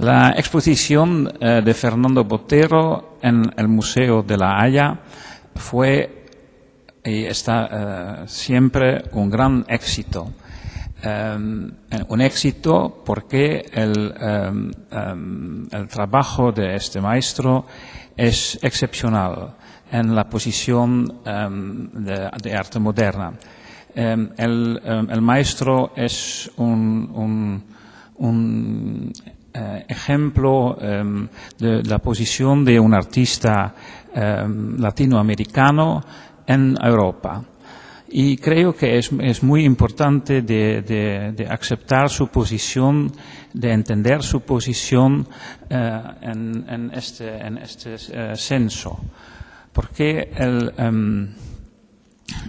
La exposición de Fernando Botero en el Museo de La Haya fue y está siempre un gran éxito. Un éxito porque el trabajo de este maestro es excepcional en la posición de arte moderna. El maestro es un ejemplo de la posición de un artista latinoamericano en Europa. Y creo que es muy importante de aceptar su posición, de entender su posición en este senso. Porque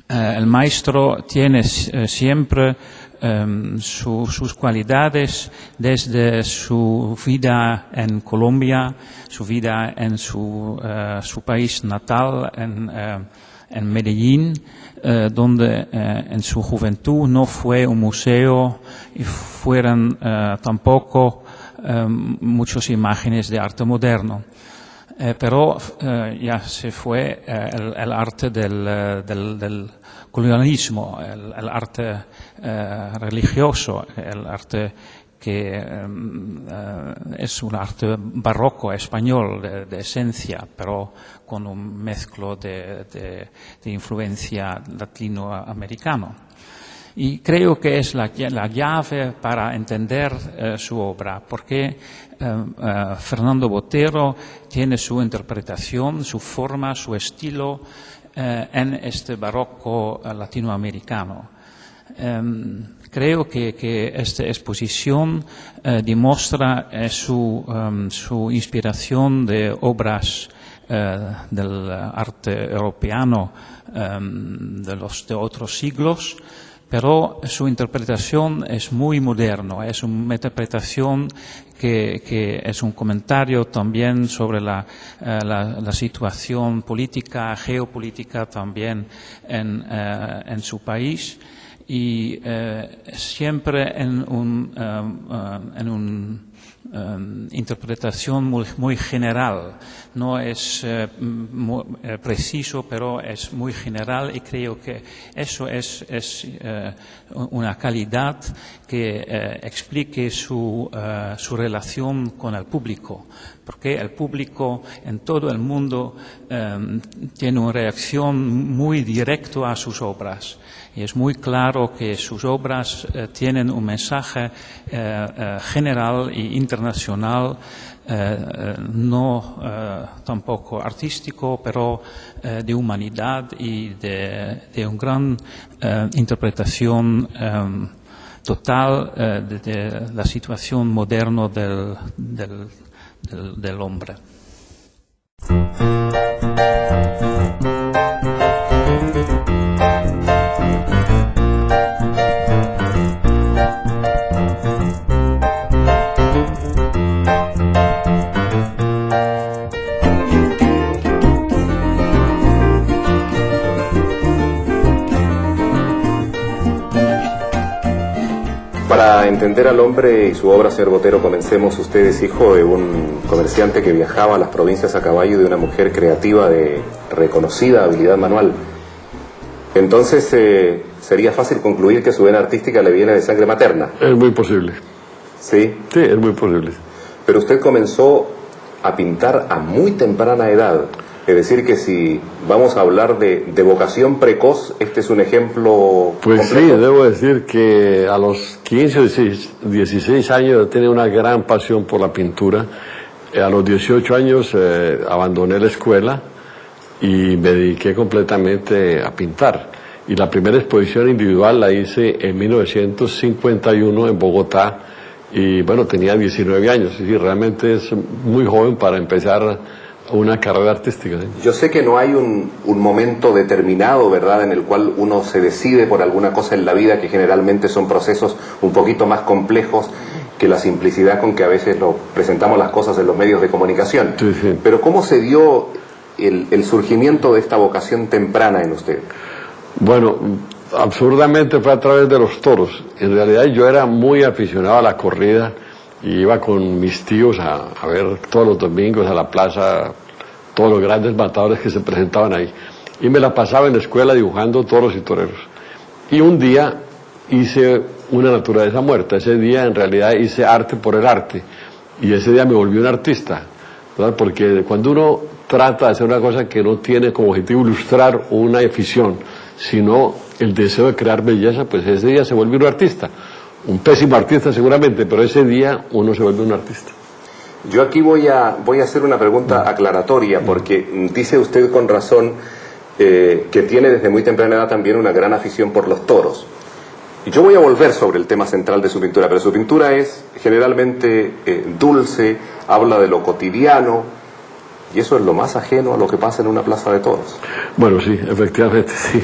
el maestro tiene siempre sus cualidades desde su vida en Colombia, su vida en su país natal, en Medellín, donde en su juventud no fue un museo y fueron tampoco muchas imágenes de arte moderno. Pero ya se fue el arte del colonialismo, el arte religioso, el arte que es un arte barroco español de esencia, pero con un mezclo de influencia latinoamericana. Y creo que es la llave para entender su obra, porque Fernando Botero tiene su interpretación, su forma, su estilo en este barroco latinoamericano. Creo que esta exposición demuestra su inspiración de obras del arte europeano de otros siglos, pero su interpretación es muy moderna, es una interpretación que es un comentario también sobre la situación política, geopolítica también en su país, y siempre en una interpretación muy general. No es preciso, pero es muy general, y creo que eso es una calidad que explique su relación con el público, porque el público en todo el mundo tiene una reacción muy directa a sus obras. Y es muy claro que sus obras tienen un mensaje general e internacional, no tampoco artístico, pero de humanidad y de una gran interpretación total de la situación moderna del hombre. Para entender al hombre y su obra, señor Botero, comencemos. Usted es hijo de un comerciante que viajaba a las provincias a caballo y de una mujer creativa de reconocida habilidad manual. Entonces, sería fácil concluir que su vena artística le viene de sangre materna. Es muy posible. ¿Sí? Sí, es muy posible. Pero usted comenzó a pintar a muy temprana edad. Es decir, que si vamos a hablar de vocación precoz, este es un ejemplo Pues completo. Sí, debo decir que a los 15 o 16 años tenía una gran pasión por la pintura. A los 18 años abandoné la escuela y me dediqué completamente a pintar. Y la primera exposición individual la hice en 1951 en Bogotá. Y bueno, tenía 19 años. Y realmente es muy joven para empezar una carrera artística. ¿Sí? Yo sé que no hay un momento determinado, ¿verdad?, en el cual uno se decide por alguna cosa en la vida, que generalmente son procesos un poquito más complejos que la simplicidad con que a veces presentamos las cosas en los medios de comunicación. Sí, sí. Pero ¿cómo se dio el surgimiento de esta vocación temprana en usted? Bueno, absurdamente fue a través de los toros. En realidad yo era muy aficionado a la corrida y iba con mis tíos a ver todos los domingos a la plaza todos los grandes matadores que se presentaban ahí. Y me la pasaba en la escuela dibujando toros y toreros. Y un día hice una naturaleza muerta. Ese día en realidad hice arte por el arte. Y ese día me volví un artista, ¿verdad? Porque cuando uno trata de hacer una cosa que no tiene como objetivo ilustrar una afición, sino el deseo de crear belleza, pues ese día se vuelve un artista. Un pésimo artista seguramente, pero ese día uno se vuelve un artista. Yo aquí voy a hacer una pregunta aclaratoria, porque dice usted con razón que tiene desde muy temprana edad también una gran afición por los toros. Y yo voy a volver sobre el tema central de su pintura, pero su pintura es generalmente dulce, habla de lo cotidiano, y eso es lo más ajeno a lo que pasa en una plaza de toros. Bueno, sí, efectivamente, sí.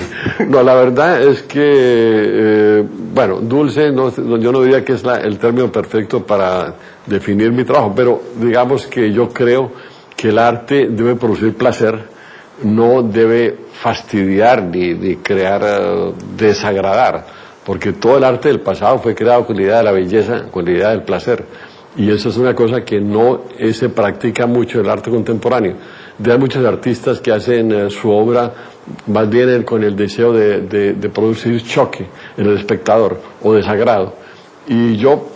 No, la verdad es que, bueno, dulce, yo no diría que es el término perfecto para definir mi trabajo, pero digamos que yo creo que el arte debe producir placer, no debe fastidiar ni crear, desagradar, porque todo el arte del pasado fue creado con la idea de la belleza, con la idea del placer. Y eso es una cosa que no se practica mucho en el arte contemporáneo. Hay muchos artistas que hacen su obra más bien con el deseo de producir choque en el espectador o desagrado. Y yo,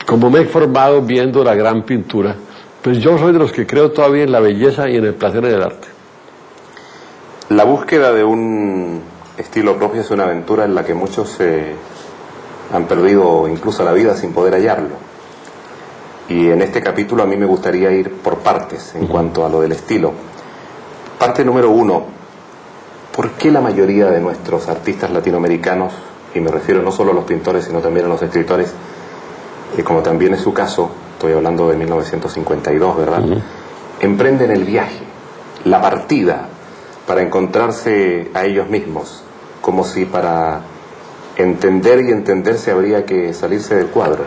como me he formado viendo la gran pintura, pues yo soy de los que creo todavía en la belleza y en el placer del arte. La búsqueda de un estilo propio es una aventura en la que muchos han perdido incluso la vida sin poder hallarlo. Y en este capítulo a mí me gustaría ir por partes en cuanto a lo del estilo. Parte número 1, ¿por qué la mayoría de nuestros artistas latinoamericanos, y me refiero no solo a los pintores sino también a los escritores, como también es su caso, estoy hablando de 1952, ¿verdad? Emprenden el viaje, la partida, para encontrarse a ellos mismos, como si para entender y entenderse habría que salirse del cuadro?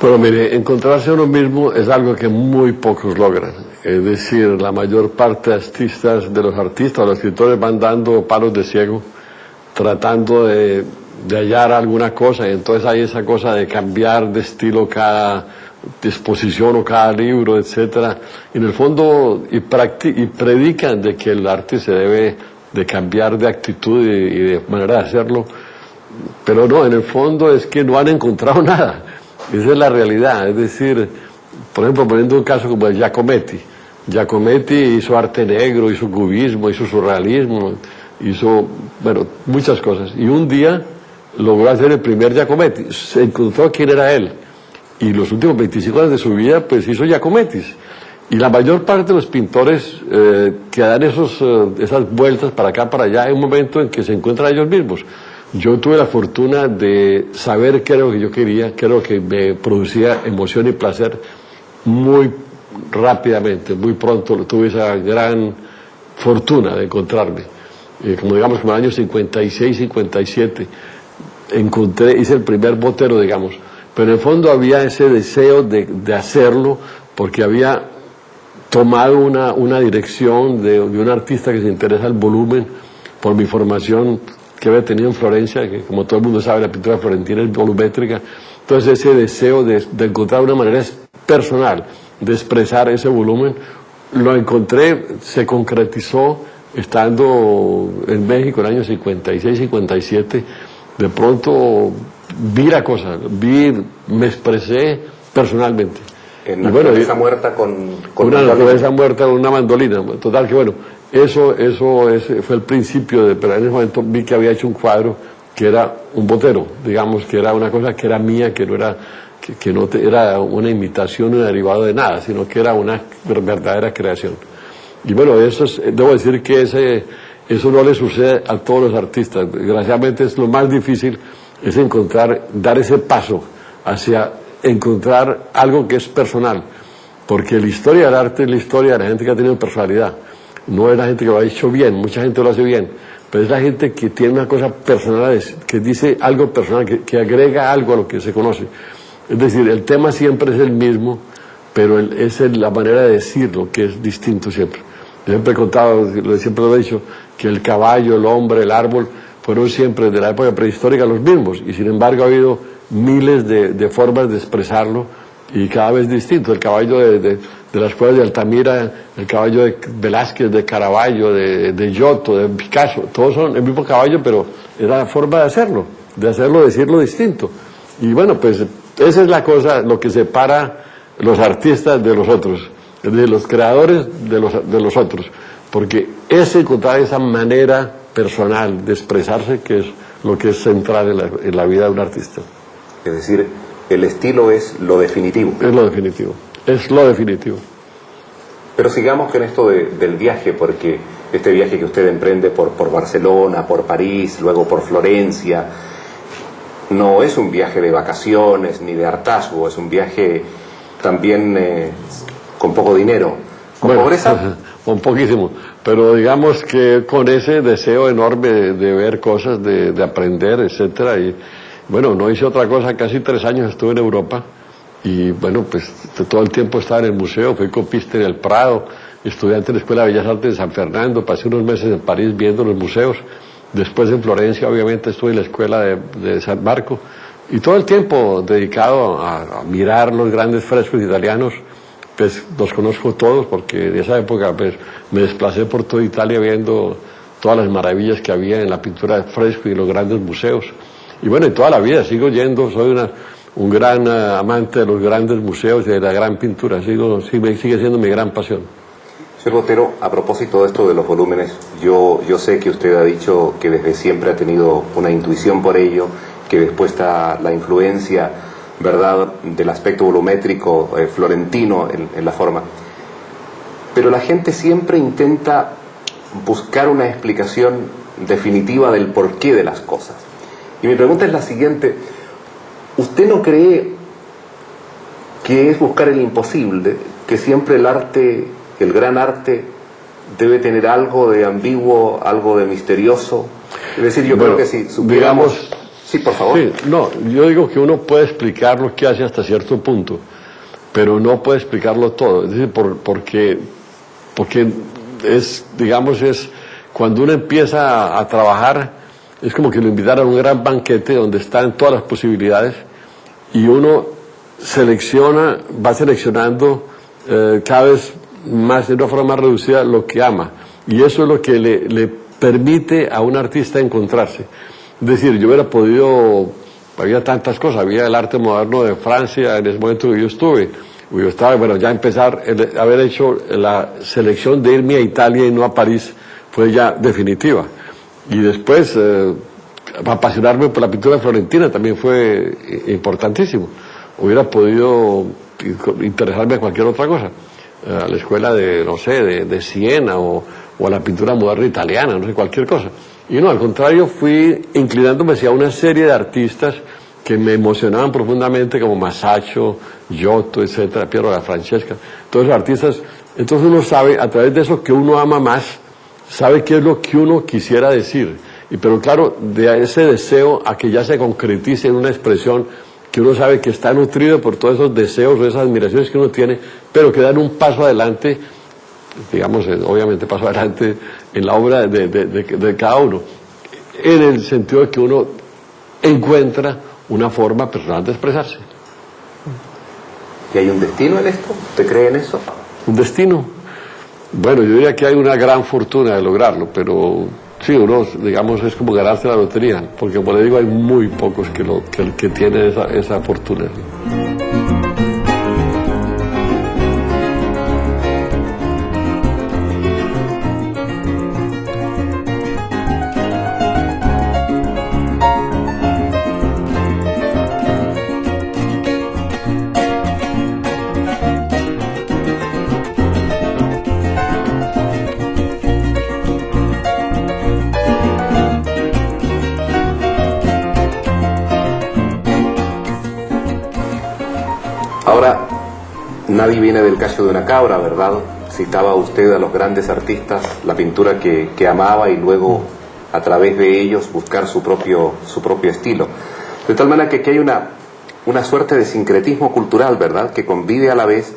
Pero mire, encontrarse a uno mismo es algo que muy pocos logran. Es decir, la mayor parte de los artistas, los escritores van dando palos de ciego, tratando de hallar alguna cosa, y entonces hay esa cosa de cambiar de estilo cada disposición o cada libro, etcétera. En el fondo, y predican de que el arte se debe de cambiar de actitud y de manera de hacerlo, pero no, en el fondo es que no han encontrado nada. Esa es la realidad. Es decir, por ejemplo, poniendo un caso como el Giacometti. Giacometti hizo arte negro, hizo cubismo, hizo surrealismo, hizo, bueno, muchas cosas. Y un día logró hacer el primer Giacometti. Se encontró quién era él. Y los últimos 25 años de su vida, pues hizo Giacomettis. Y la mayor parte de los pintores que dan esas vueltas para acá, para allá, hay un momento en que se encuentran ellos mismos. Yo tuve la fortuna de saber qué era lo que yo quería, qué era lo que me producía emoción y placer muy rápidamente, muy pronto. Tuve esa gran fortuna de encontrarme. Como digamos, como en el año 56, 57, hice el primer botero, digamos. Pero en el fondo había ese deseo de hacerlo porque había tomado una dirección de un artista que se interesa el volumen por mi formación que había tenido en Florencia, que como todo el mundo sabe la pintura florentina es volumétrica. Entonces ese deseo de encontrar una manera personal de expresar ese volumen, lo encontré, se concretizó estando en México en el año 56, 57. De pronto vi la cosa, me expresé personalmente. En una naturaleza muerta con una naturaleza muerta con una mandolina. Total que bueno, eso fue el principio, pero en ese momento vi que había hecho un cuadro que era un botero, digamos, que era una cosa que era mía, que no era era una imitación, un derivado de nada, sino que era una verdadera creación. Y bueno, debo decir que eso no le sucede a todos los artistas. Desgraciadamente es lo más difícil, es dar ese paso hacia encontrar algo que es personal, porque la historia del arte es la historia de la gente que ha tenido personalidad. No es la gente que lo ha hecho bien, mucha gente lo hace bien, pero es la gente que tiene una cosa personal, que dice algo personal, que agrega algo a lo que se conoce. Es decir, el tema siempre es el mismo, pero es la manera de decirlo que es distinto siempre. Yo siempre he contado, siempre lo he dicho, que el caballo, el hombre, el árbol fueron siempre de la época prehistórica los mismos, y sin embargo ha habido miles de formas de expresarlo y cada vez distinto. El caballo de las cuevas de Altamira, el caballo de Velázquez, de Caravaggio, de Giotto, de Picasso, todos son el mismo caballo, pero era la forma de hacerlo, decirlo distinto. Y bueno, pues esa es la cosa, lo que separa los artistas de los otros, de los creadores de los otros, porque es encontrar esa manera personal de expresarse que es lo que es central en la vida de un artista. Es decir, el estilo es lo definitivo. Es lo definitivo, es lo definitivo. Pero sigamos con esto del viaje, porque este viaje que usted emprende por Barcelona, por París, luego por Florencia, no es un viaje de vacaciones ni de hartazgo, es un viaje también con poco dinero, con pobreza. Con poquísimo, pero digamos que con ese deseo enorme de ver cosas, de aprender, etcétera. Y bueno, no hice otra cosa, casi 3 años estuve en Europa y bueno, pues todo el tiempo estaba en el museo, fui copista en el Prado, estudiante de la Escuela de Bellas Artes de San Fernando, pasé unos meses en París viendo los museos, después en Florencia obviamente estuve en la Escuela de San Marco y todo el tiempo dedicado a mirar los grandes frescos italianos. Pues los conozco todos porque de esa época pues me desplacé por toda Italia viendo todas las maravillas que había en la pintura de fresco y los grandes museos. Y bueno, y toda la vida sigo yendo, soy un gran amante de los grandes museos y de la gran pintura, sigue siendo mi gran pasión. Señor Botero, a propósito de esto de los volúmenes, yo sé que usted ha dicho que desde siempre ha tenido una intuición por ello, que después está la influencia, ¿verdad?, del aspecto volumétrico florentino en la forma. Pero la gente siempre intenta buscar una explicación definitiva del porqué de las cosas. Y mi pregunta es la siguiente: ¿usted no cree que es buscar el imposible, que siempre el arte, el gran arte, debe tener algo de ambiguo, algo de misterioso? Es decir, yo creo que si supiéramos... Sí, por favor. Sí, no, yo digo que uno puede explicar lo que hace hasta cierto punto, pero no puede explicarlo todo. Es decir, porque es, digamos, es cuando uno empieza a trabajar, es como que lo invitaran a un gran banquete donde están todas las posibilidades y uno va seleccionando cada vez más, de una forma más reducida, lo que ama. Y eso es lo que le permite a un artista encontrarse. Es decir, yo hubiera podido, había tantas cosas, había el arte moderno de Francia en ese momento que yo estuve, yo estaba, bueno, ya empezar, haber hecho la selección de irme a Italia y no a París fue ya definitiva. Y después, apasionarme por la pintura florentina también fue importantísimo. Hubiera podido interesarme a cualquier otra cosa, a la escuela de, no sé, de Siena o a la pintura moderna italiana, no sé, cualquier cosa. Y no, al contrario, fui inclinándome hacia una serie de artistas que me emocionaban profundamente, como Masaccio, Giotto, etcétera, Piero da Francesca, todos los artistas. Entonces uno sabe, a través de eso que uno ama más, sabe qué es lo que uno quisiera decir. Pero claro, de ese deseo a que ya se concretice en una expresión que uno sabe que está nutrido por todos esos deseos o esas admiraciones que uno tiene, pero que dan un paso adelante, digamos, obviamente paso adelante en la obra de cada uno, en el sentido de que uno encuentra una forma personal de expresarse. ¿Y hay un destino en esto? ¿Usted cree en eso? ¿Un destino? Bueno, yo diría que hay una gran fortuna de lograrlo, pero sí, uno, digamos, es como ganarse la lotería, porque como le digo, hay muy pocos que tienen esa fortuna. Ahora, nadie viene del callo de una cabra, ¿verdad? Citaba usted a los grandes artistas, la pintura que amaba y luego a través de ellos buscar su propio estilo. De tal manera que aquí hay una suerte de sincretismo cultural, ¿verdad?, que convive a la vez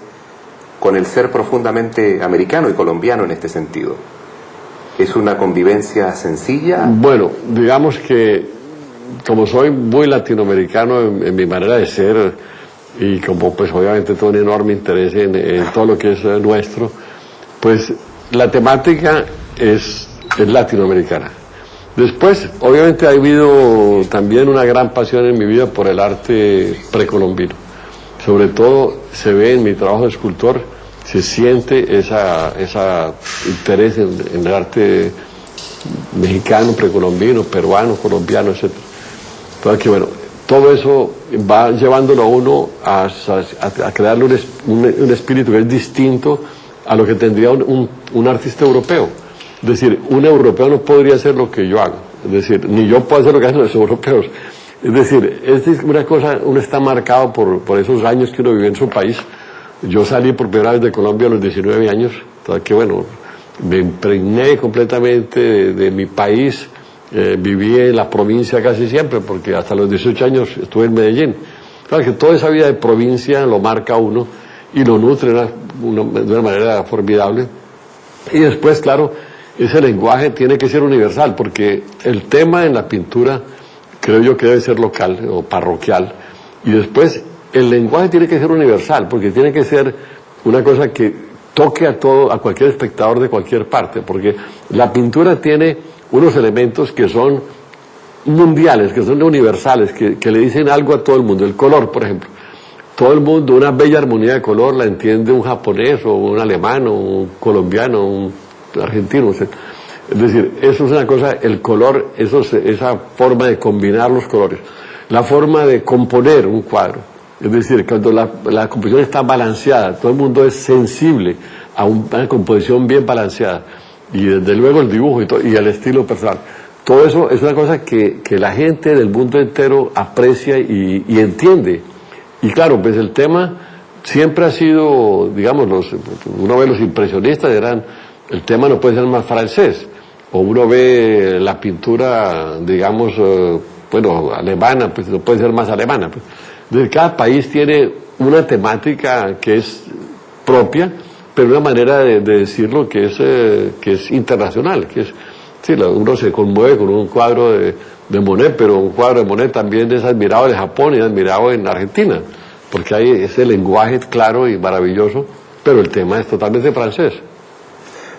con el ser profundamente americano y colombiano en este sentido. ¿Es una convivencia sencilla? Bueno, digamos que como soy muy latinoamericano en mi manera de ser, y como pues obviamente tengo un enorme interés en todo lo que es nuestro, pues la temática es latinoamericana. Después, obviamente ha habido también una gran pasión en mi vida por el arte precolombino. Sobre todo se ve en mi trabajo de escultor, se siente esa interés en el arte mexicano, precolombino, peruano, colombiano, etc. Entonces, que bueno, todo eso va llevándolo a uno a crearle un espíritu que es distinto a lo que tendría un artista europeo. Es decir, un europeo no podría hacer lo que yo hago. Es decir, ni yo puedo hacer lo que hacen los europeos. Es decir, es una cosa, uno está marcado por esos años que uno vive en su país. Yo salí por primera vez de Colombia a los 19 años, entonces que bueno, me impregné completamente de mi país, viví en la provincia casi siempre, porque hasta los 18 años estuve en Medellín. Claro que toda esa vida de provincia lo marca uno y lo nutre de una manera formidable. Y después, claro, ese lenguaje tiene que ser universal, porque el tema en la pintura creo yo que debe ser local o parroquial, y después el lenguaje tiene que ser universal, porque tiene que ser una cosa que toque a cualquier espectador de cualquier parte, porque la pintura tiene unos elementos que son mundiales, que son universales, que le dicen algo a todo el mundo. El color, por ejemplo. Todo el mundo, una bella armonía de color la entiende un japonés o un alemán o un colombiano o un argentino. Es decir, eso es una cosa, el color, esa forma de combinar los colores, la forma de componer un cuadro. Es decir, cuando la composición está balanceada, todo el mundo es sensible a una composición bien balanceada. Y desde luego el dibujo y el estilo personal. Todo eso es una cosa que la gente del mundo entero aprecia y entiende. Y claro, pues el tema siempre ha sido, digamos, uno ve los impresionistas, el tema no puede ser más francés. O uno ve la pintura, digamos, alemana, pues no puede ser más alemana. Pues. Entonces, cada país tiene una temática que es propia, pero una manera de decirlo que es internacional, sí, uno se conmueve con un cuadro de Monet, pero un cuadro de Monet también es admirado en Japón y es admirado en Argentina, porque hay ese lenguaje claro y maravilloso, pero el tema es totalmente francés.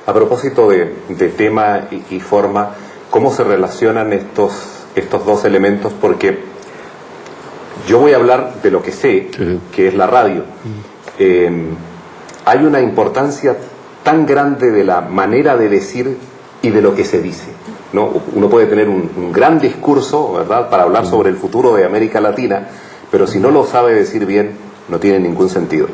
A propósito de tema y forma, ¿cómo se relacionan estos dos elementos? Porque yo voy a hablar de lo que sé, sí, que es la radio. Hay una importancia tan grande de la manera de decir y de lo que se dice, ¿no? Uno puede tener un gran discurso, ¿verdad?, para hablar sobre el futuro de América Latina, pero si no lo sabe decir bien, no tiene ningún sentido.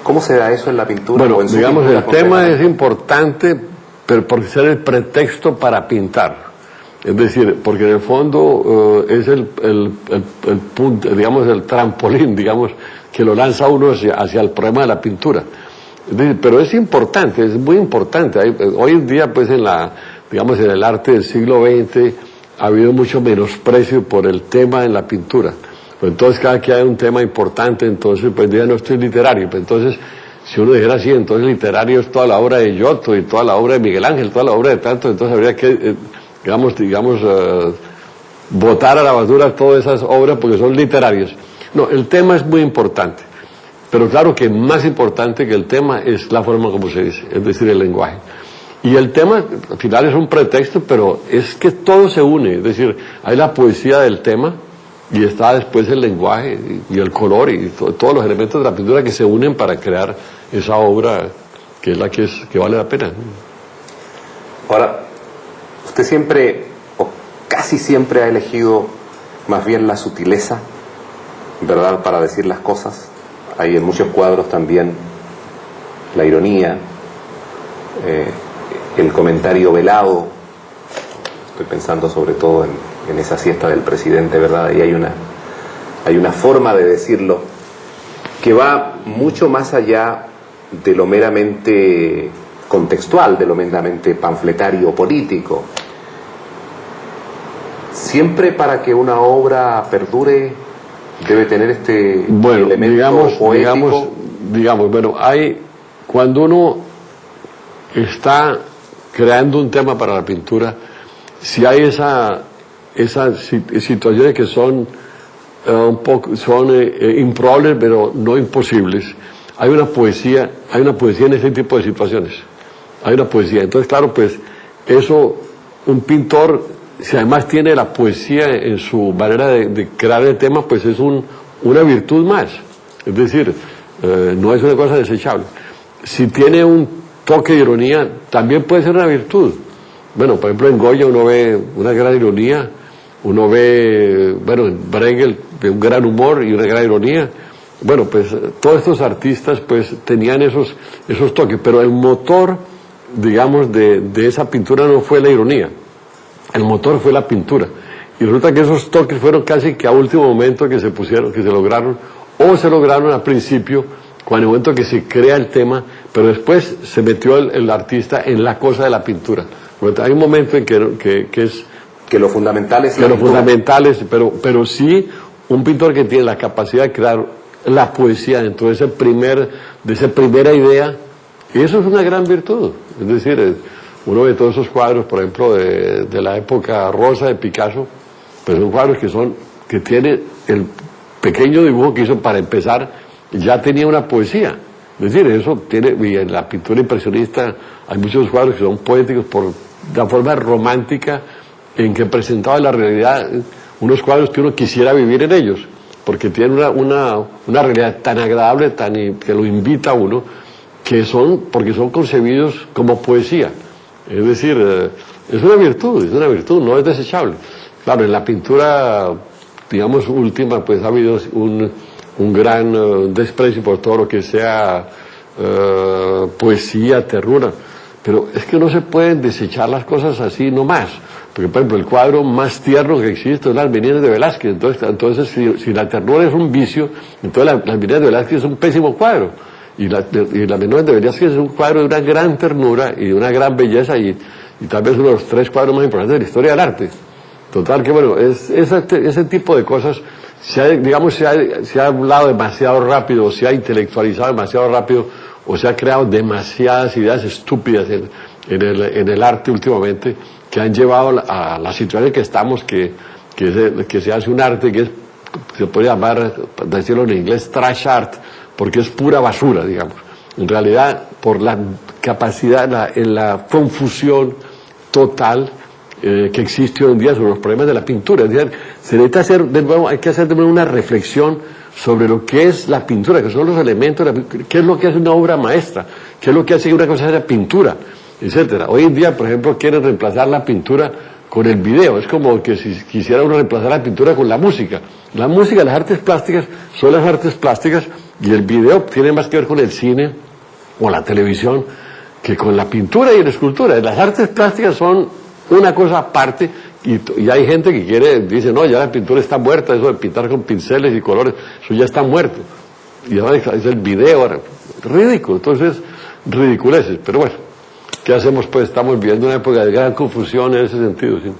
¿Cómo se da eso en la pintura? Bueno, digamos, el tema es importante, pero por ser el pretexto para pintar. Es decir, porque en el fondo es el punto, digamos, el trampolín, digamos, que lo lanza uno hacia el problema de la pintura. Es decir, pero es importante, es muy importante. Hoy en día, pues, en el arte del siglo XX ha habido mucho menosprecio por el tema en la pintura. Pues entonces, cada que hay un tema importante, entonces, pues, ya no estoy literario. Pues entonces, si uno dijera así, entonces literario es toda la obra de Giotto y toda la obra de Miguel Ángel, toda la obra de tanto, entonces habría que, botar a la basura todas esas obras porque son literarias. No, el tema es muy importante, pero claro que más importante que el tema es la forma como se dice, es decir, el lenguaje. Y el tema, al final, es un pretexto, pero es que todo se une, es decir, hay la poesía del tema y está después el lenguaje y el color y todos los elementos de la pintura que se unen para crear esa obra que es la que vale la pena. Ahora, usted siempre, o casi siempre, ha elegido más bien la sutileza, ¿verdad?, para decir las cosas. Hay en muchos cuadros también la ironía, el comentario velado. Estoy pensando sobre todo en esa siesta del presidente, ¿verdad? Y hay una forma de decirlo que va mucho más allá de lo meramente contextual, de lo meramente panfletario o político. Siempre, para que una obra perdure, debe tener este elemento poético. Digamos, cuando uno está creando un tema para la pintura, si hay esa esas situaciones que son improbables, pero no imposibles. Hay una poesía en ese tipo de situaciones. Hay una poesía. Entonces, claro, pues eso, un pintor, si además tiene la poesía en su manera de crear el tema, pues es una virtud más. Es decir, no es una cosa desechable. Si tiene un toque de ironía, también puede ser una virtud. Bueno, por ejemplo, en Goya uno ve una gran ironía, uno ve, bueno, en Bruegel, un gran humor y una gran ironía. Bueno, pues todos estos artistas pues tenían esos toques, pero el motor, digamos, de esa pintura no fue la ironía, el motor fue la pintura. Y resulta que esos toques fueron casi que a último momento que se lograron, o se lograron al principio, con el momento que se crea el tema, pero después se metió el artista en la cosa de la pintura. Hay un momento en que es... Que lo fundamental es... Que lo fundamental es, pero sí, un pintor que tiene la capacidad de crear la poesía dentro de esa primera idea, y eso es una gran virtud. Es decir, uno ve todos esos cuadros, por ejemplo, de la época rosa de Picasso, pues son cuadros que tiene el pequeño dibujo que hizo para empezar, ya tenía una poesía. Es decir, eso tiene, y en la pintura impresionista hay muchos cuadros que son poéticos por la forma romántica en que presentaba la realidad, unos cuadros que uno quisiera vivir en ellos, porque tienen una realidad tan agradable, que lo invita a uno, porque son concebidos como poesía. Es decir, es una virtud, no es desechable. Claro, en la pintura, digamos, última, pues ha habido un gran desprecio por todo lo que sea poesía, ternura, pero es que no se pueden desechar las cosas así nomás, porque por ejemplo el cuadro más tierno que existe es Las Meninas de Velázquez. Entonces si la ternura es un vicio, entonces Las Meninas de Velázquez es un pésimo cuadro, y Las Meninas de Velázquez es un cuadro de una gran ternura y de una gran belleza, y tal vez uno de los 3 cuadros más importantes de la historia del arte. Total que bueno, ese tipo de cosas se ha hablado demasiado rápido, o se ha intelectualizado demasiado rápido, o se ha creado demasiadas ideas estúpidas en el arte últimamente, que han llevado a la situación en que estamos, que se hace un arte que se puede llamar, decirlo en inglés, trash art, porque es pura basura, digamos. En realidad, por la capacidad, la confusión total que existe hoy en día sobre los problemas de la pintura. Es decir, se necesita hay que hacer de nuevo una reflexión sobre lo que es la pintura, que son los elementos, qué es lo que hace una obra maestra, qué es lo que hace que una cosa sea pintura, etcétera. Hoy en día, por ejemplo, quieren reemplazar la pintura con el video. Es como que si quisiera uno reemplazar la pintura con la música. La música, las artes plásticas son las artes plásticas, y el video tiene más que ver con el cine o la televisión que con la pintura y la escultura. Las artes plásticas son una cosa aparte, y hay gente que dice, no, ya la pintura está muerta, eso de pintar con pinceles y colores, eso ya está muerto. Y ahora es el video, ahora, ridículo. Entonces, ridiculeces. Pero bueno, ¿qué hacemos? Pues estamos viviendo una época de gran confusión en ese sentido, ¿sí?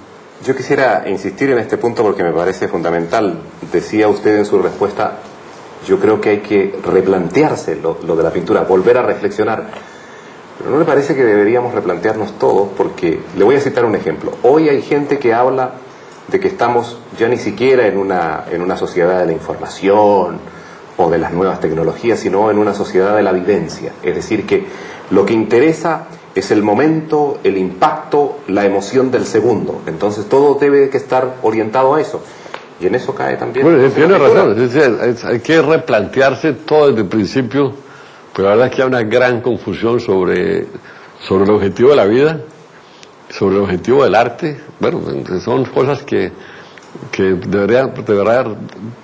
Yo quisiera insistir en este punto porque me parece fundamental. Decía usted en su respuesta, yo creo que hay que replantearse lo de la pintura, volver a reflexionar. Pero ¿no le parece que deberíamos replantearnos todo? Porque le voy a citar un ejemplo. Hoy hay gente que habla de que estamos ya ni siquiera en una sociedad de la información o de las nuevas tecnologías, sino en una sociedad de la vivencia. Es decir, que lo que interesa es el momento, el impacto, la emoción del segundo. Entonces todo debe que estar orientado a eso. Y en eso cae también... Bueno, tiene razón. Hay que replantearse todo desde el principio. Pero la verdad es que hay una gran confusión sobre el objetivo de la vida, sobre el objetivo del arte. Bueno, son cosas que de verdad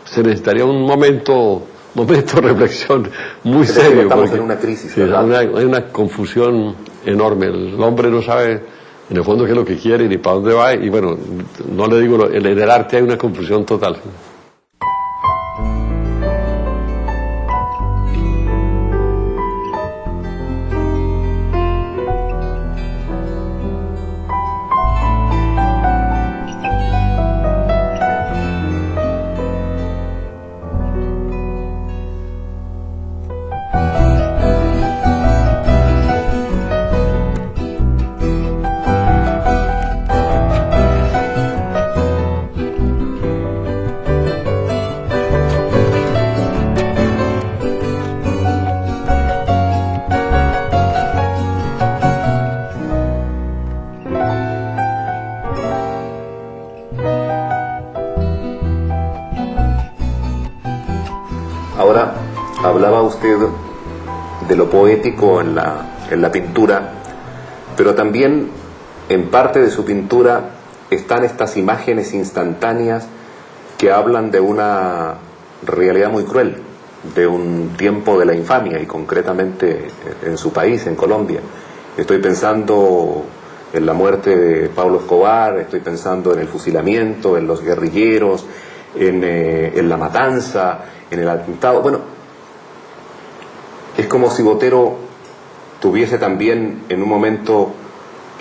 se necesitaría un momento de reflexión muy serio. Estamos en una crisis. Sí, hay una confusión enorme. El hombre no sabe en el fondo qué es lo que quiere ni para dónde va. Y bueno, no le digo, en el arte hay una confusión total. usted de lo poético en la pintura, pero también en parte de su pintura están estas imágenes instantáneas que hablan de una realidad muy cruel, de un tiempo de la infamia, y concretamente en su país, en Colombia. Estoy pensando en la muerte de Pablo Escobar, estoy pensando en el fusilamiento, en los guerrilleros, en la matanza, en el atentado. Bueno, es como si Botero tuviese también en un momento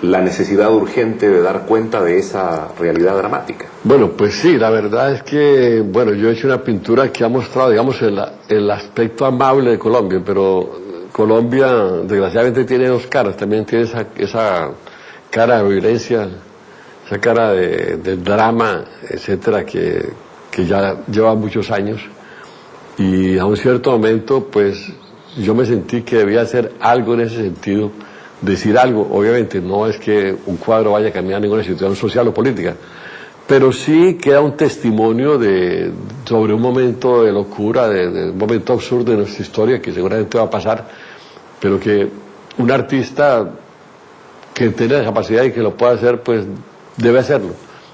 la necesidad urgente de dar cuenta de esa realidad dramática. Bueno, pues sí, la verdad es que, bueno, yo he hecho una pintura que ha mostrado, digamos, el aspecto amable de Colombia, pero Colombia, desgraciadamente, tiene dos caras. También tiene esa cara de violencia, esa cara de drama, etcétera, que ya lleva muchos años. Y a un cierto momento, pues, yo me sentí que debía hacer algo en ese sentido, decir algo. Obviamente no es que un cuadro vaya a cambiar ninguna situación social o política, pero sí queda un testimonio sobre un momento de locura, de un momento absurdo de nuestra historia que seguramente va a pasar, pero que un artista que tiene la capacidad y que lo pueda hacer, pues debe hacerlo.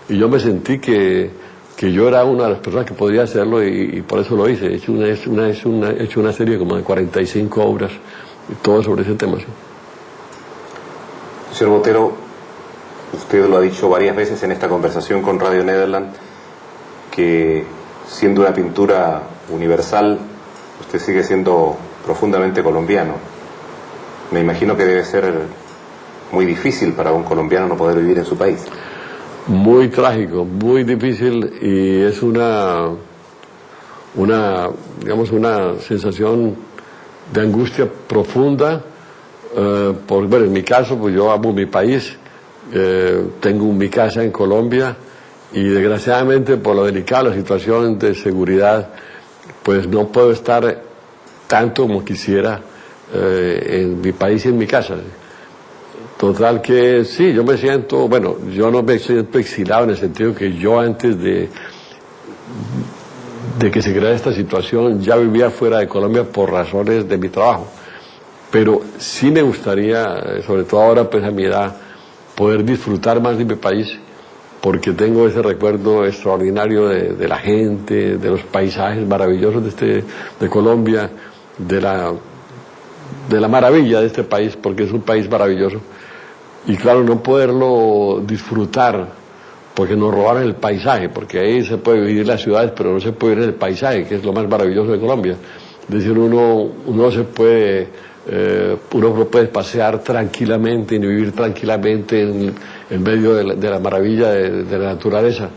Y yo me sentí que yo era una de las personas que podía hacerlo, y por eso lo hice. He hecho una serie como de 45 obras, y todo sobre ese tema. ¿Sí? Señor Botero, usted lo ha dicho varias veces en esta conversación con Radio Nederland, que siendo una pintura universal, usted sigue siendo profundamente colombiano. Me imagino que debe ser muy difícil para un colombiano no poder vivir en su país. Muy trágico, muy difícil, y es una sensación de angustia profunda. Bueno, en mi caso, pues yo amo mi país, tengo mi casa en Colombia, y desgraciadamente por lo delicada la situación de seguridad, pues no puedo estar tanto como quisiera en mi país y en mi casa. Total que sí, yo me siento, bueno, yo no me siento exilado en el sentido que yo antes de que se creara esta situación ya vivía fuera de Colombia por razones de mi trabajo. Pero sí me gustaría, sobre todo ahora pues a mi edad, poder disfrutar más de mi país, porque tengo ese recuerdo extraordinario de la gente, de los paisajes maravillosos de Colombia, de la maravilla de este país, porque es un país maravilloso. Y claro, no poderlo disfrutar, porque nos robaron el paisaje, porque ahí se puede vivir en las ciudades, pero no se puede vivir en el paisaje, que es lo más maravilloso de Colombia. Es decir, uno se puede... uno puede pasear tranquilamente y vivir tranquilamente en medio de la maravilla de la naturaleza.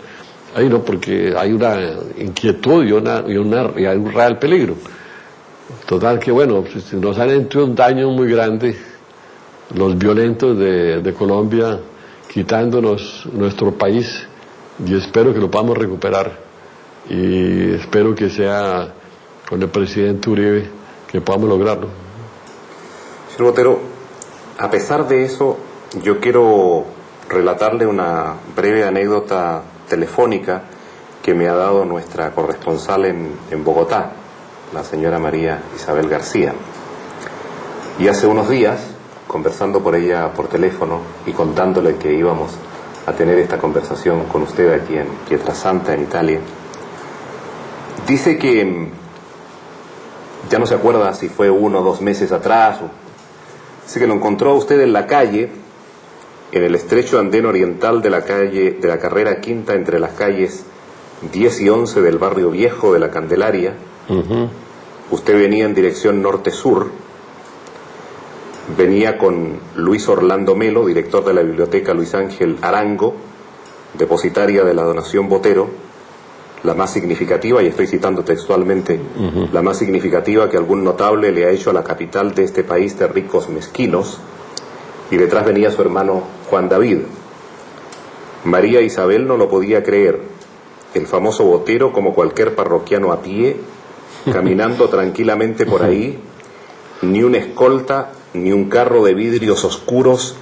Ahí no, porque hay una inquietud y hay un real peligro. Total que bueno, pues, nos han hecho un daño muy grande los violentos de Colombia, quitándonos nuestro país, y espero que lo podamos recuperar, y espero que sea con el presidente Uribe que podamos lograrlo. Señor Botero, a pesar de eso, yo quiero relatarle una breve anécdota telefónica que me ha dado nuestra corresponsal en Bogotá, la señora María Isabel García. Y hace unos días, conversando por ella por teléfono y contándole que íbamos a tener esta conversación con usted aquí en Pietrasanta, en Italia, dice que ya no se acuerda si fue 1 o 2 meses atrás, dice que lo encontró a usted en la calle, en el estrecho andén oriental de la carrera quinta, entre las calles 10 y 11 del barrio viejo de la Candelaria. Usted venía en dirección norte-sur, venía con Luis Orlando Melo, director de la biblioteca Luis Ángel Arango, depositaria de la donación Botero, la más significativa, y estoy citando textualmente, la más significativa que algún notable le ha hecho a la capital de este país de ricos mezquinos, y detrás venía su hermano Juan David. María Isabel no lo podía creer. El famoso Botero, como cualquier parroquiano a pie, caminando tranquilamente por ahí, ni una escolta, ni un carro de vidrios oscuros,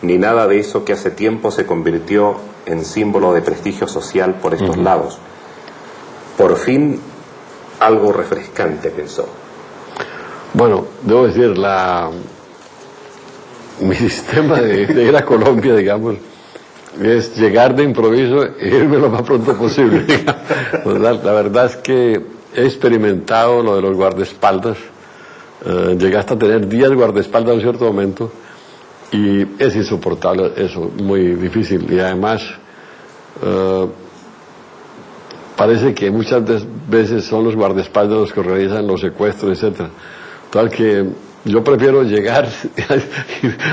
ni nada de eso que hace tiempo se convirtió en símbolo de prestigio social por estos lados. Por fin, algo refrescante, pensó. Bueno, debo decir, mi sistema de ir a Colombia, digamos, es llegar de improviso e irme lo más pronto posible. La verdad es que he experimentado lo de los guardaespaldas. Llegué hasta tener 10 guardaespaldas en un cierto momento y es insoportable eso, muy difícil. Y además parece que muchas veces son los guardaespaldas los que realizan los secuestros, etcétera. Tal que yo prefiero llegar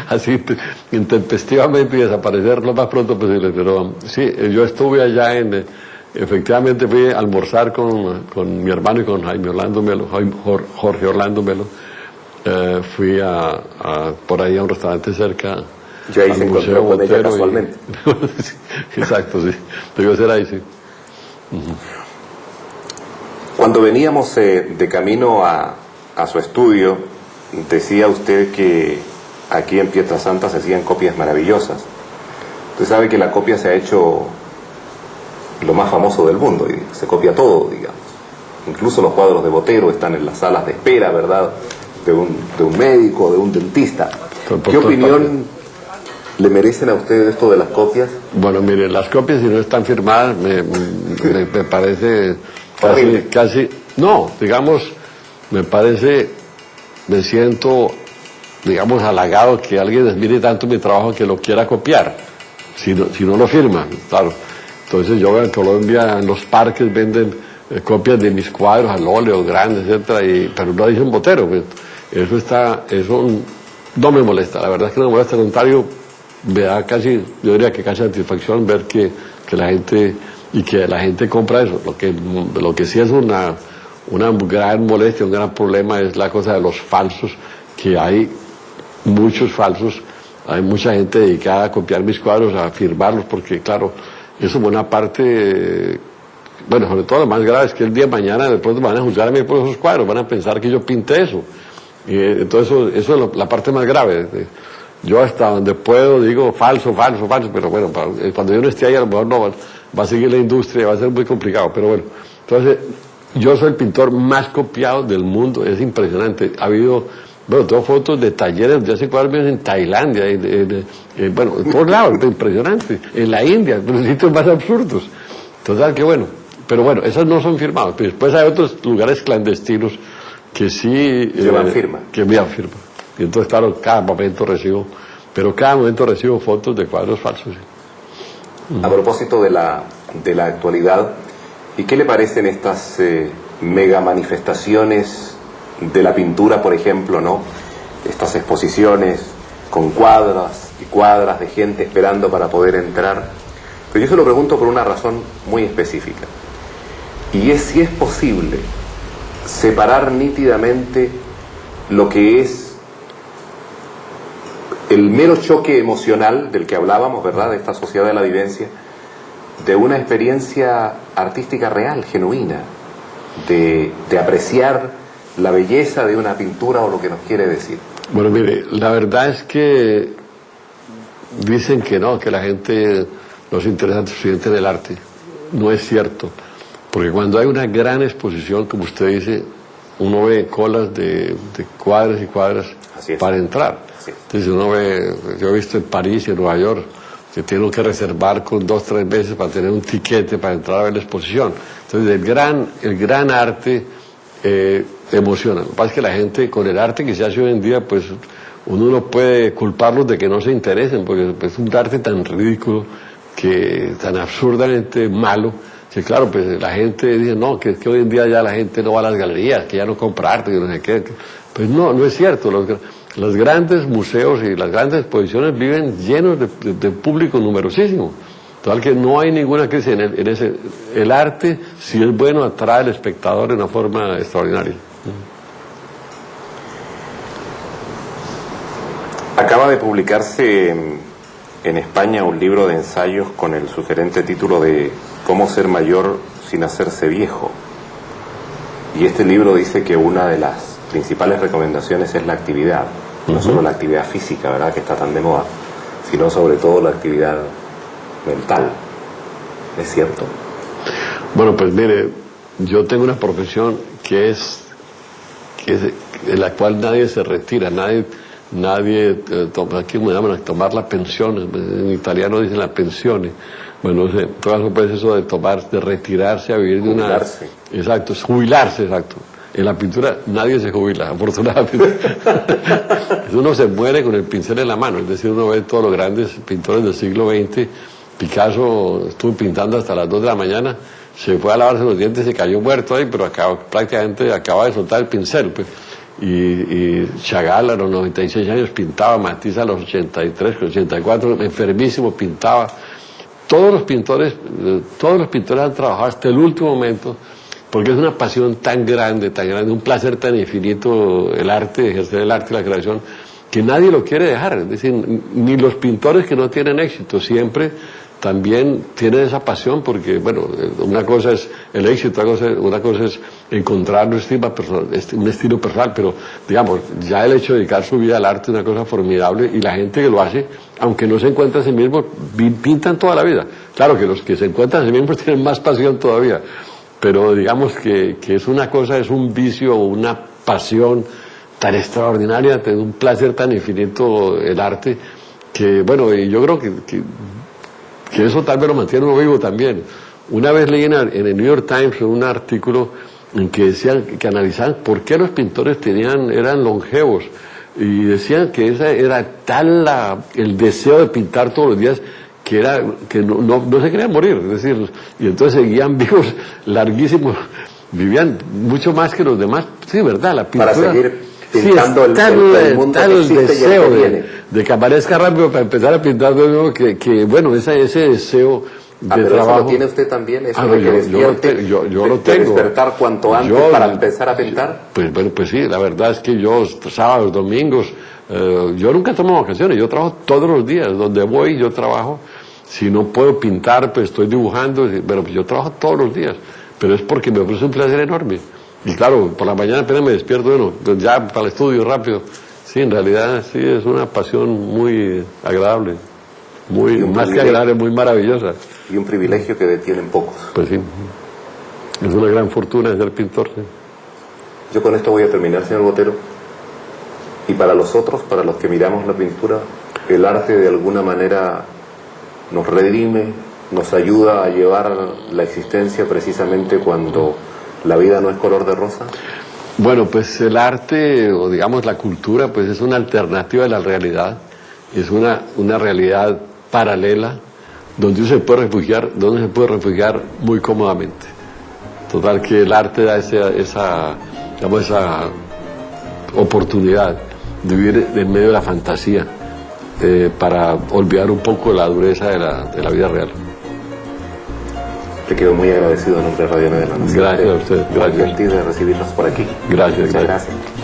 así intempestivamente y desaparecer lo más pronto posible. Pero sí, yo estuve allá efectivamente fui a almorzar con mi hermano y con Jaime Orlando Melo, Jorge Orlando Melo. Fui por ahí a un restaurante cerca. Yo ahí se encontró con ella casualmente. Exacto, sí. Debió ser ahí, sí. Cuando veníamos de camino a su estudio, decía usted que aquí en Pietrasanta se hacían copias maravillosas. Usted sabe que la copia se ha hecho lo más famoso del mundo, y se copia todo, digamos. Incluso los cuadros de Botero están en las salas de espera, ¿verdad?, de un médico, de un dentista. ¿Qué opinión le merecen a ustedes esto de las copias? Bueno, mire, las copias, si no están firmadas, me parece casi, no, digamos, me siento, digamos, halagado que alguien admire tanto mi trabajo que lo quiera copiar, si no lo firma, claro. Entonces yo en Colombia, en los parques venden copias de mis cuadros al óleo, grandes, etcétera, pero no dicen Botero. Eso no me molesta, la verdad es que no me molesta. Al contrario, me da casi, yo diría que casi satisfacción ver que la gente compra eso. Lo que sí es una gran molestia, un gran problema es la cosa de los falsos, que hay muchos falsos, hay mucha gente dedicada a copiar mis cuadros, a firmarlos, porque claro, eso buena parte, bueno, sobre todo lo más grave es que el día de mañana de pronto van a juzgar a mí por esos cuadros, van a pensar que yo pinté eso. Y entonces eso es la parte más grave. Yo hasta donde puedo digo falso, pero bueno, cuando yo no esté ahí a lo mejor no va a seguir la industria, va a ser muy complicado, pero bueno. Entonces, yo soy el pintor más copiado del mundo, es impresionante. Ha habido, bueno, tengo fotos de talleres de hace 4 años en Tailandia, bueno, en todos lados, impresionante. En la India, en los sitios más absurdos. Total, que bueno. Pero bueno, esas no son firmadas. Pero después hay otros lugares clandestinos que sí... llevan firma. Que me firma. Y entonces, claro, cada momento recibo fotos de cuadros falsos. Sí. A propósito de la actualidad, ¿y qué le parecen estas mega manifestaciones de la pintura, por ejemplo, ¿no? Estas exposiciones con cuadras y cuadras de gente esperando para poder entrar. Pero yo se lo pregunto por una razón muy específica. Y es si es posible separar nítidamente lo que es el mero choque emocional del que hablábamos, ¿verdad?, de esta sociedad de la vivencia, de una experiencia artística real, genuina, de apreciar la belleza de una pintura o lo que nos quiere decir. Bueno, mire, la verdad es que dicen que no, que la gente no se interesa suficiente en el arte. No es cierto, porque cuando hay una gran exposición, como usted dice, uno ve colas de cuadras y cuadras para entrar. Entonces yo he visto en París y en Nueva York que tienen que reservar con 2 o 3 meses para tener un tiquete para entrar a ver la exposición. Entonces el gran arte emociona. Lo que pasa es que la gente, con el arte que se hace hoy en día, pues uno no puede culparlos de que no se interesen, porque es un arte tan ridículo, tan absurdamente malo, que claro, pues la gente dice, no, que hoy en día ya la gente no va a las galerías, que ya no compra arte, que no sé qué. Pues no es cierto. Los grandes museos y las grandes exposiciones viven llenos de público numerosísimo. Total que no hay ninguna crisis en ese. El arte, si es bueno, atrae al espectador de una forma extraordinaria. Acaba de publicarse en España un libro de ensayos con el sugerente título de Cómo ser mayor sin hacerse viejo. Y este libro dice que una de las principales recomendaciones es la actividad, no solo la actividad física, ¿verdad?, que está tan de moda, sino sobre todo la actividad mental. ¿Es cierto? Bueno, pues mire, yo tengo una profesión que en la cual nadie se retira, nadie toma, aquí me llaman a tomar la pensión, en italiano dicen la pensione. Bueno, en todo caso, pues eso de retirarse a vivir de una... Jubilarse. Exacto, es jubilarse, exacto. En la pintura nadie se jubila, afortunadamente. Uno se muere con el pincel en la mano, es decir, uno ve todos los grandes pintores del siglo XX. Picasso estuvo pintando hasta las 2 de la mañana, se fue a lavarse los dientes, se cayó muerto ahí, pero prácticamente acaba de soltar el pincel. Pues. Y Chagall a los 96 años pintaba, Matisse a los 83, 84, enfermísimo, pintaba. Todos los pintores han trabajado hasta el último momento, porque es una pasión tan grande, un placer tan infinito el arte, ejercer el arte y la creación, que nadie lo quiere dejar. Es decir, ni los pintores que no tienen éxito siempre también tienen esa pasión, porque, bueno, una cosa es el éxito, una cosa es encontrar un estilo personal, pero, digamos, ya el hecho de dedicar su vida al arte es una cosa formidable, y la gente que lo hace, aunque no se encuentra a sí mismo, pintan toda la vida. Claro que los que se encuentran a sí mismos tienen más pasión todavía, pero digamos que es una cosa, es un vicio, una pasión tan extraordinaria, un placer tan infinito el arte, que, bueno, y yo creo que eso tal vez lo mantiene uno vivo también. Una vez leí en el New York Times un artículo en que decían, que analizaban por qué los pintores eran longevos, y decían que esa era tal el deseo de pintar todos los días que no se querían morir, es decir, y entonces seguían vivos larguísimos, vivían mucho más que los demás. Sí, verdad, la pintura. Para seguir pintando el mundo que el existe deseo y el que viene. de que aparezca rápido para empezar a pintar de nuevo, que bueno, ese deseo de pero trabajo. ¿eso lo tiene usted también? ¿Eso No, de que despierte, yo lo de tengo. despertar cuanto antes para empezar a pintar? Pues bueno, pues sí, la verdad es que yo sábados, domingos, yo nunca tomo vacaciones, yo trabajo todos los días, donde voy yo trabajo. Si no puedo pintar, pues estoy dibujando, pero pues yo trabajo todos los días, pero es porque me ofrece un placer enorme. Y claro, por la mañana apenas me despierto, bueno, ya para el estudio rápido. Sí, en realidad sí es una pasión muy agradable, más que agradable, muy maravillosa. Y un privilegio que tienen pocos. Pues sí, es una gran fortuna ser pintor. Sí. Yo con esto voy a terminar, señor Botero. Y para los otros, para los que miramos la pintura, el arte de alguna manera nos redime, nos ayuda a llevar la existencia precisamente cuando la vida no es color de rosa. Bueno, pues el arte, o digamos la cultura, pues es una alternativa de la realidad, es una realidad paralela donde uno se puede refugiar muy cómodamente. Total que el arte da esa oportunidad de vivir en medio de la fantasía, para olvidar un poco la dureza de la vida real. Te quedo muy agradecido en nombre de Radio 9 de la Nación. Gracias a usted. Gracias a ti de recibirnos por aquí. Gracias. Muchas gracias.